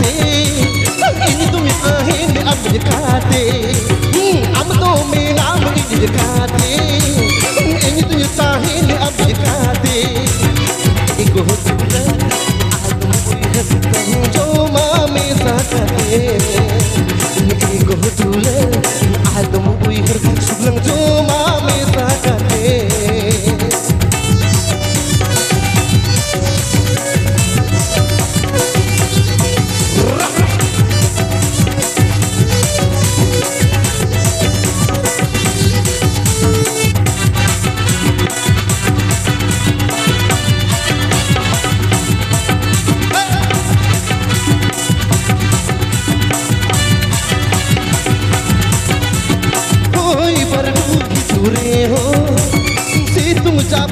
kate ini tu mi ahin ab kate am to me naam ini kate ini tu tahin ab kate ego tula aadum koi jo mame sakate ego tula aadum koi suglang jo mame sakate हो से तुम जा